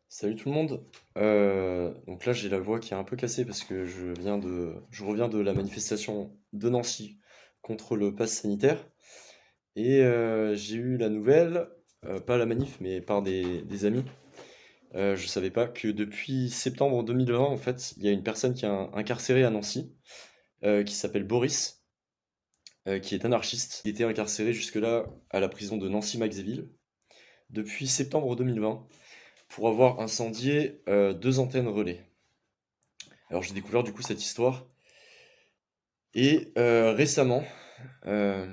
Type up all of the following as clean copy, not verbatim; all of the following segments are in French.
Salut tout le monde. Donc là j'ai la voix qui est un peu cassée parce que je reviens de la manifestation de Nancy contre le pass sanitaire et j'ai eu la nouvelle, pas la manif mais par des amis. Je savais pas que depuis septembre 2020 en fait il y a une personne qui est incarcérée à Nancy qui s'appelle Boris, qui est anarchiste. Il était incarcéré jusque-là à la prison de Nancy-Maxéville depuis septembre 2020 pour avoir incendié deux antennes relais. Alors j'ai découvert du coup cette histoire et récemment, euh,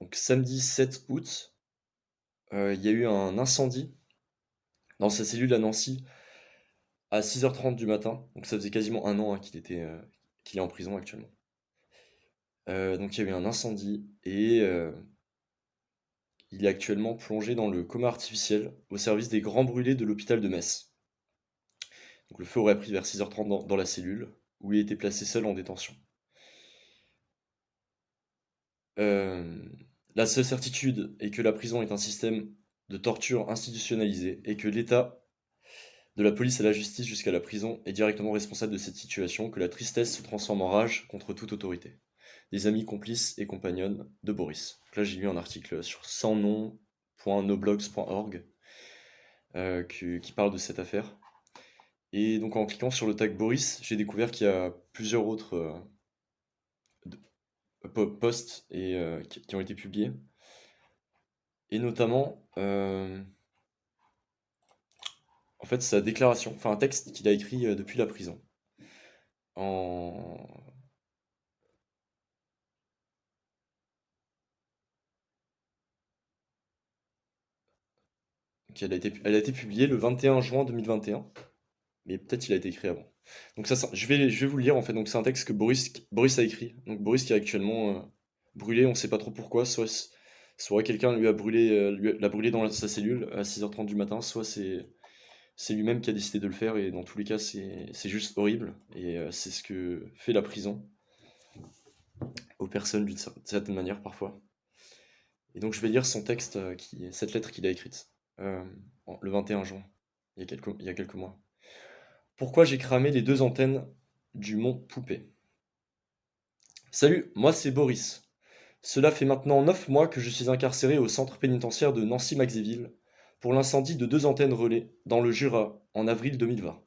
donc samedi 7 août, il y a eu un incendie dans sa cellule à Nancy à 6h30 du matin. Donc ça faisait quasiment un an hein, qu'il est en prison actuellement. Donc il y a eu un incendie et il est actuellement plongé dans le coma artificiel au service des grands brûlés de l'hôpital de Metz. Donc le feu aurait pris vers 6h30 dans la cellule où il était placé seul en détention. Euh, la seule certitude est que la prison est un système de torture institutionnalisé et que l'État, de la police à la justice jusqu'à la prison, est directement responsable de cette situation, que la tristesse se transforme en rage contre toute autorité. Des amis complices et compagnonnes de Boris. Donc là, j'ai lu un article sur sansnom.noblogs.org qui parle de cette affaire. Et donc en cliquant sur le tag Boris, j'ai découvert qu'il y a plusieurs autres posts qui ont été publiés. Et notamment, en fait, sa déclaration, enfin un texte qu'il a écrit depuis la prison. En... elle a été publiée le 21 juin 2021, mais peut-être il a été écrit avant. Donc ça, je vais vous le lire en fait. Donc c'est un texte que Boris a écrit. Donc Boris qui est actuellement brûlé, on ne sait pas trop pourquoi. Soit quelqu'un lui a brûlé, l'a brûlé dans sa cellule à 6h30 du matin, soit c'est lui-même qui a décidé de le faire. Et dans tous les cas, c'est juste horrible. Et c'est ce que fait la prison aux personnes d'une certaine manière parfois. Et donc je vais lire son texte, cette lettre qu'il a écrite euh, le 21 juin, il y a quelques mois. Pourquoi j'ai cramé les deux antennes du mont Poupée? Salut, moi c'est Boris. Cela fait maintenant 9 mois que je suis incarcéré au centre pénitentiaire de Nancy-Maxéville pour l'incendie de deux antennes relais dans le Jura en avril 2020.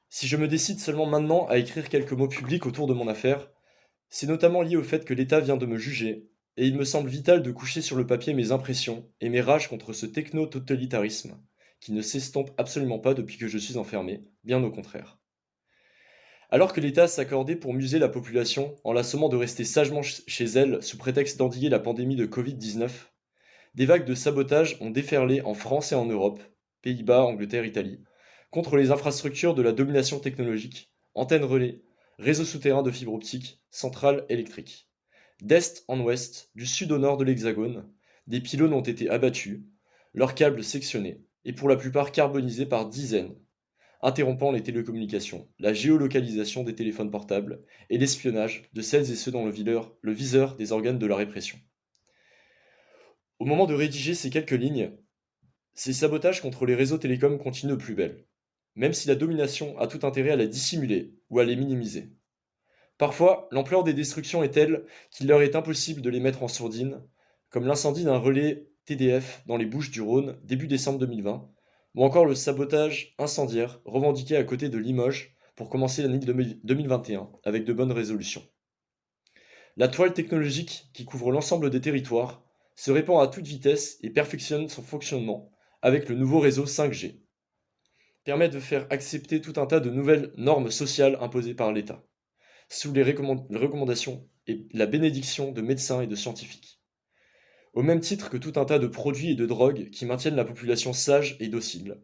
Si je me décide seulement maintenant à écrire quelques mots publics autour de mon affaire, c'est notamment lié au fait que l'État vient de me juger, et il me semble vital de coucher sur le papier mes impressions et mes rages contre ce techno-totalitarisme, qui ne s'estompe absolument pas depuis que je suis enfermé, bien au contraire. Alors que l'État s'accordait pour muser la population en la sommant de rester sagement chez elle sous prétexte d'endiguer la pandémie de Covid-19, des vagues de sabotage ont déferlé en France et en Europe, Pays-Bas, Angleterre, Italie, contre les infrastructures de la domination technologique, antennes relais, réseaux souterrains de fibre optique, centrales électriques. D'est en ouest, du sud au nord de l'Hexagone, des pylônes ont été abattus, leurs câbles sectionnés, et pour la plupart carbonisés par dizaines, interrompant les télécommunications, la géolocalisation des téléphones portables et l'espionnage de celles et ceux dans le viseur des organes de la répression. Au moment de rédiger ces quelques lignes, ces sabotages contre les réseaux télécoms continuent de plus belle, même si la domination a tout intérêt à la dissimuler ou à les minimiser. Parfois, l'ampleur des destructions est telle qu'il leur est impossible de les mettre en sourdine, comme l'incendie d'un relais TDF dans les Bouches-du-Rhône début décembre 2020, ou encore le sabotage incendiaire revendiqué à côté de Limoges pour commencer l'année 2021 avec de bonnes résolutions. La toile technologique qui couvre l'ensemble des territoires se répand à toute vitesse et perfectionne son fonctionnement avec le nouveau réseau 5G, permet de faire accepter tout un tas de nouvelles normes sociales imposées par l'État sous les recommandations et la bénédiction de médecins et de scientifiques. Au même titre que tout un tas de produits et de drogues qui maintiennent la population sage et docile,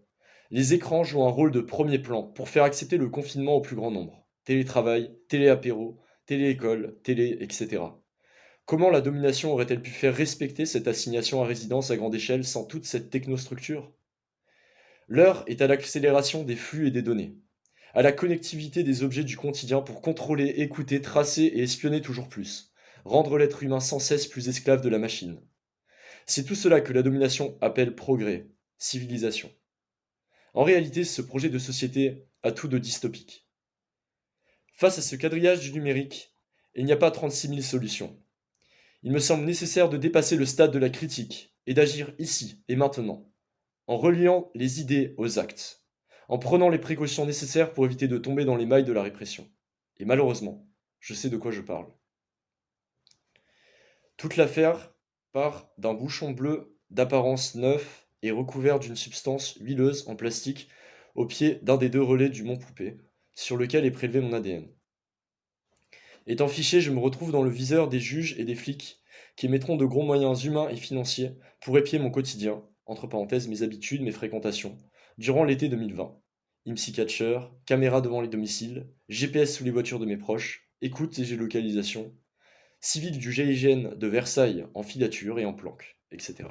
les écrans jouent un rôle de premier plan pour faire accepter le confinement au plus grand nombre. Télétravail, télé-apéro, télé-école, télé, etc. Comment la domination aurait-elle pu faire respecter cette assignation à résidence à grande échelle sans toute cette technostructure? L'heure est à l'accélération des flux et des données, à la connectivité des objets du quotidien pour contrôler, écouter, tracer et espionner toujours plus, rendre l'être humain sans cesse plus esclave de la machine. C'est tout cela que la domination appelle progrès, civilisation. En réalité, ce projet de société a tout de dystopique. Face à ce quadrillage du numérique, il n'y a pas 36 000 solutions. Il me semble nécessaire de dépasser le stade de la critique et d'agir ici et maintenant, en reliant les idées aux actes, en prenant les précautions nécessaires pour éviter de tomber dans les mailles de la répression. Et malheureusement, je sais de quoi je parle. Toute l'affaire part d'un bouchon bleu d'apparence neuf et recouvert d'une substance huileuse en plastique au pied d'un des deux relais du mont Poupée, sur lequel est prélevé mon ADN. Étant fiché, je me retrouve dans le viseur des juges et des flics qui mettront de gros moyens humains et financiers pour épier mon quotidien, entre parenthèses mes habitudes, mes fréquentations, durant l'été 2020. IMSI Catcher, caméra devant les domiciles, GPS sous les voitures de mes proches, écoute et géolocalisation, civil du GIGN de Versailles en filature et en planque, etc.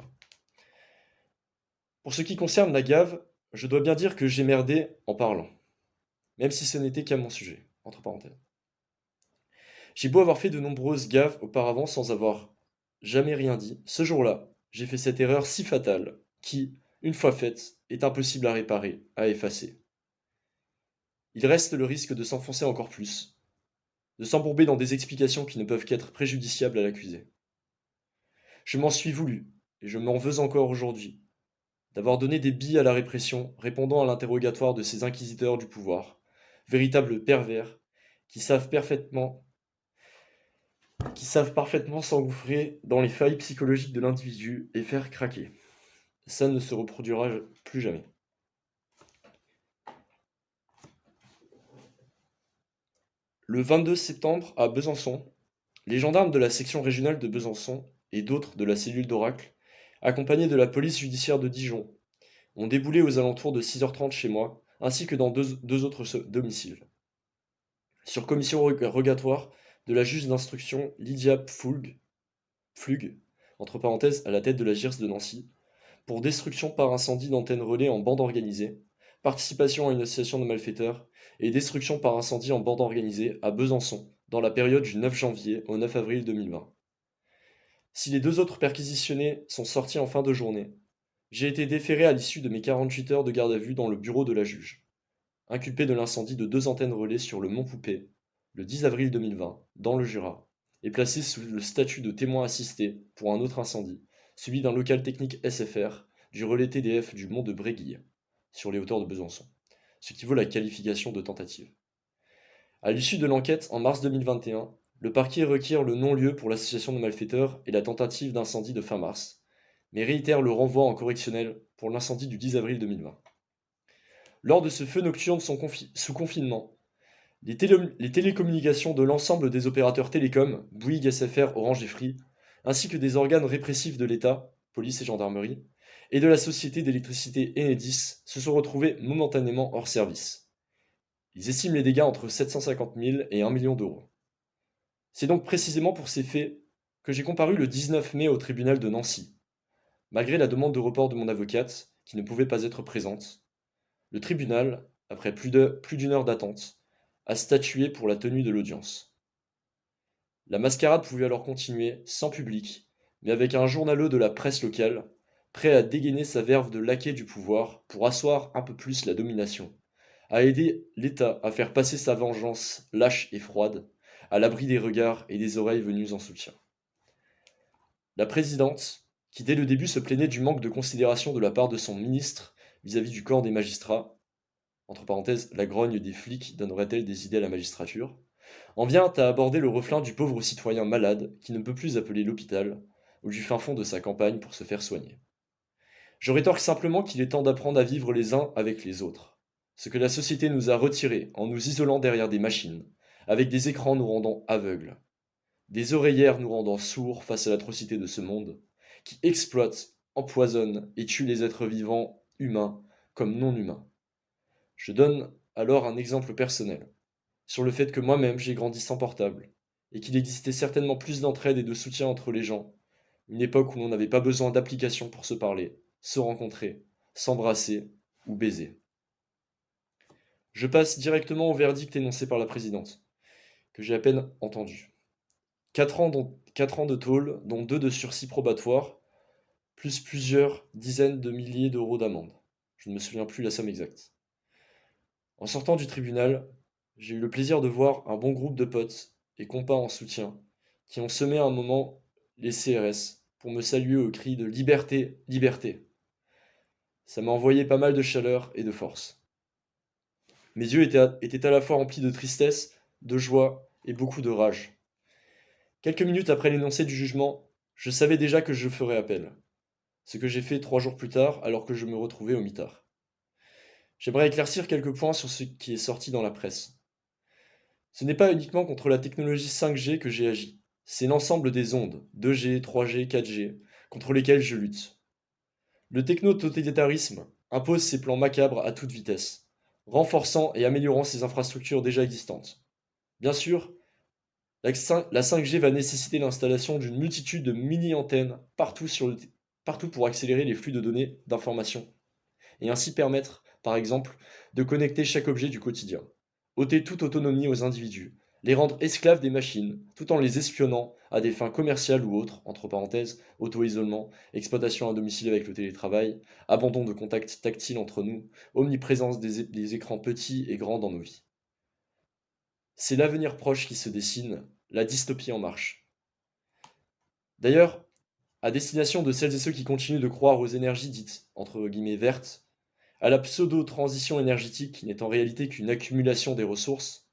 Pour ce qui concerne la gave, je dois bien dire que j'ai merdé en parlant, même si ce n'était qu'à mon sujet, entre parenthèses. J'ai beau avoir fait de nombreuses gaffes auparavant sans avoir jamais rien dit, ce jour-là, j'ai fait cette erreur si fatale qui, une fois faite, est impossible à réparer, à effacer. Il reste le risque de s'enfoncer encore plus, de s'embourber dans des explications qui ne peuvent qu'être préjudiciables à l'accusé. Je m'en suis voulu, et je m'en veux encore aujourd'hui, d'avoir donné des billes à la répression, répondant à l'interrogatoire de ces inquisiteurs du pouvoir, véritables pervers, qui savent parfaitement s'engouffrer dans les failles psychologiques de l'individu et faire craquer. Ça ne se reproduira plus jamais. Le 22 septembre, à Besançon, les gendarmes de la section régionale de Besançon et d'autres de la cellule d'Oracle, accompagnés de la police judiciaire de Dijon, ont déboulé aux alentours de 6h30 chez moi, ainsi que dans deux autres domiciles. Sur commission rogatoire de la juge d'instruction Lydia Pflug, entre parenthèses à la tête de la GIRS de Nancy, pour destruction par incendie d'antennes relais en bande organisée, participation à une association de malfaiteurs et destruction par incendie en bande organisée à Besançon dans la période du 9 janvier au 9 avril 2020. Si les deux autres perquisitionnés sont sortis en fin de journée, j'ai été déféré à l'issue de mes 48 heures de garde à vue dans le bureau de la juge, inculpé de l'incendie de 2 antennes relais sur le mont Poupée, le 10 avril 2020, dans le Jura, et placé sous le statut de témoin assisté pour un autre incendie, celui d'un local technique SFR du relais TDF du mont de Bréguille, sur les hauteurs de Besançon, ce qui vaut la qualification de tentative. À l'issue de l'enquête en mars 2021, le parquet requiert le non-lieu pour l'association de malfaiteurs et la tentative d'incendie de fin mars, mais réitère le renvoi en correctionnel pour l'incendie du 10 avril 2020. Lors de ce feu nocturne sous confinement, les télécommunications de l'ensemble des opérateurs télécoms, Bouygues, SFR, Orange et Free, ainsi que des organes répressifs de l'État, police et gendarmerie, et de la société d'électricité Enedis se sont retrouvés momentanément hors service. Ils estiment les dégâts entre 750 000 et 1 million d'euros. C'est donc précisément pour ces faits que j'ai comparu le 19 mai au tribunal de Nancy. Malgré la demande de report de mon avocate, qui ne pouvait pas être présente, le tribunal, après plus d'une heure d'attente, a statué pour la tenue de l'audience. La mascarade pouvait alors continuer, sans public, mais avec un journaleux de la presse locale, prêt à dégainer sa verve de laquais du pouvoir pour asseoir un peu plus la domination, à aider l'État à faire passer sa vengeance lâche et froide, à l'abri des regards et des oreilles venues en soutien. La présidente, qui dès le début se plaignait du manque de considération de la part de son ministre vis-à-vis du corps des magistrats, entre parenthèses, la grogne des flics donnerait-elle des idées à la magistrature, en vient à aborder le refrain du pauvre citoyen malade qui ne peut plus appeler l'hôpital ou du fin fond de sa campagne pour se faire soigner. Je rétorque simplement qu'il est temps d'apprendre à vivre les uns avec les autres, ce que la société nous a retiré en nous isolant derrière des machines, avec des écrans nous rendant aveugles, des oreillères nous rendant sourds face à l'atrocité de ce monde, qui exploite, empoisonne et tue les êtres vivants, humains comme non humains. Je donne alors un exemple personnel, sur le fait que moi-même j'ai grandi sans portable, et qu'il existait certainement plus d'entraide et de soutien entre les gens, une époque où l'on n'avait pas besoin d'applications pour se parler, se rencontrer, s'embrasser ou baiser. Je passe directement au verdict énoncé par la présidente, que j'ai à peine entendu. 4 ans, 4 ans de tôle, dont 2 de sursis probatoire, plus plusieurs dizaines de milliers d'euros d'amende. Je ne me souviens plus la somme exacte. En sortant du tribunal, j'ai eu le plaisir de voir un bon groupe de potes et compas en soutien qui ont semé un moment les CRS pour me saluer au cri de liberté, liberté. Ça m'a envoyé pas mal de chaleur et de force. Mes yeux étaient à la fois remplis de tristesse, de joie et beaucoup de rage. Quelques minutes après l'énoncé du jugement, je savais déjà que je ferais appel, ce que j'ai fait 3 jours plus tard alors que je me retrouvais au mitard. J'aimerais éclaircir quelques points sur ce qui est sorti dans la presse. Ce n'est pas uniquement contre la technologie 5G que j'ai agi, c'est l'ensemble des ondes, 2G, 3G, 4G, contre lesquelles je lutte. Le techno-totalitarisme impose ses plans macabres à toute vitesse, renforçant et améliorant ses infrastructures déjà existantes. Bien sûr, la 5G va nécessiter l'installation d'une multitude de mini-antennes partout pour accélérer les flux de données d'informations et ainsi permettre, par exemple, de connecter chaque objet du quotidien, ôter toute autonomie aux individus, les rendre esclaves des machines, tout en les espionnant à des fins commerciales ou autres, entre parenthèses, auto-isolement, exploitation à domicile avec le télétravail, abandon de contact tactile entre nous, omniprésence des écrans petits et grands dans nos vies. C'est l'avenir proche qui se dessine, la dystopie en marche. D'ailleurs, à destination de celles et ceux qui continuent de croire aux énergies dites, entre guillemets, vertes, à la pseudo-transition énergétique qui n'est en réalité qu'une accumulation des ressources,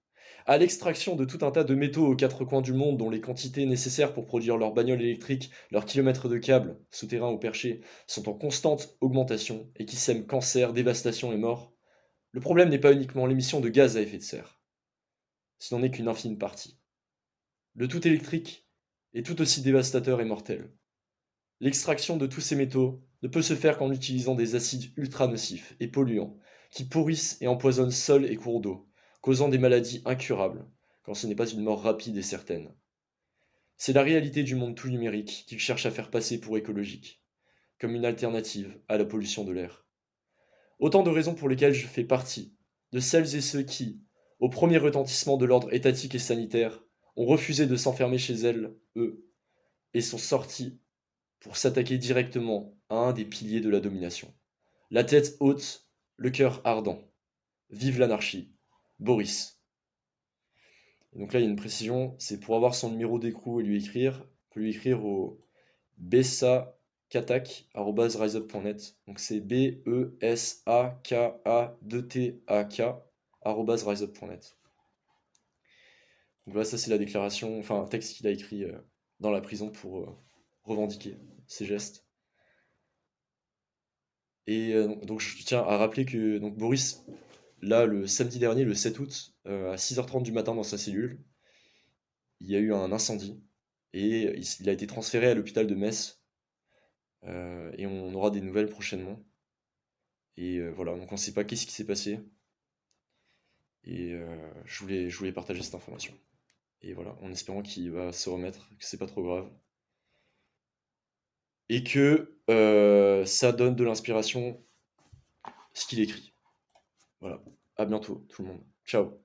à l'extraction de tout un tas de métaux aux 4 coins du monde dont les quantités nécessaires pour produire leurs bagnoles électriques, leurs kilomètres de câbles, souterrains ou perchés, sont en constante augmentation et qui sèment cancer, dévastation et mort, le problème n'est pas uniquement l'émission de gaz à effet de serre. Ce n'en est qu'une infime partie. Le tout électrique est tout aussi dévastateur et mortel. L'extraction de tous ces métaux ne peut se faire qu'en utilisant des acides ultra nocifs et polluants qui pourrissent et empoisonnent sols et cours d'eau, causant des maladies incurables, quand ce n'est pas une mort rapide et certaine. C'est la réalité du monde tout numérique qu'ils cherchent à faire passer pour écologique, comme une alternative à la pollution de l'air. Autant de raisons pour lesquelles je fais partie de celles et ceux qui, au premier retentissement de l'ordre étatique et sanitaire, ont refusé de s'enfermer chez elles, eux, et sont sortis pour s'attaquer directement à un des piliers de la domination. La tête haute, le cœur ardent. Vive l'anarchie. Boris. Et donc là, il y a une précision, c'est pour avoir son numéro d'écrou et lui écrire, on peut lui écrire au besakatak@riseup.net. Donc c'est besaka2tak@riseup.net. Donc là, ça c'est la déclaration, enfin un texte qu'il a écrit dans la prison pour revendiquer ses gestes. Et donc je tiens à rappeler que donc Boris, là, le samedi dernier, le 7 août, à 6h30 du matin dans sa cellule, il y a eu un incendie et il a été transféré à l'hôpital de Metz et on aura des nouvelles prochainement. Et voilà, donc on ne sait pas qu'est-ce qui s'est passé et je voulais partager cette information. Et voilà, en espérant qu'il va se remettre, que c'est pas trop grave et que ça donne de l'inspiration ce qu'il écrit. Voilà, à bientôt tout le monde. Ciao.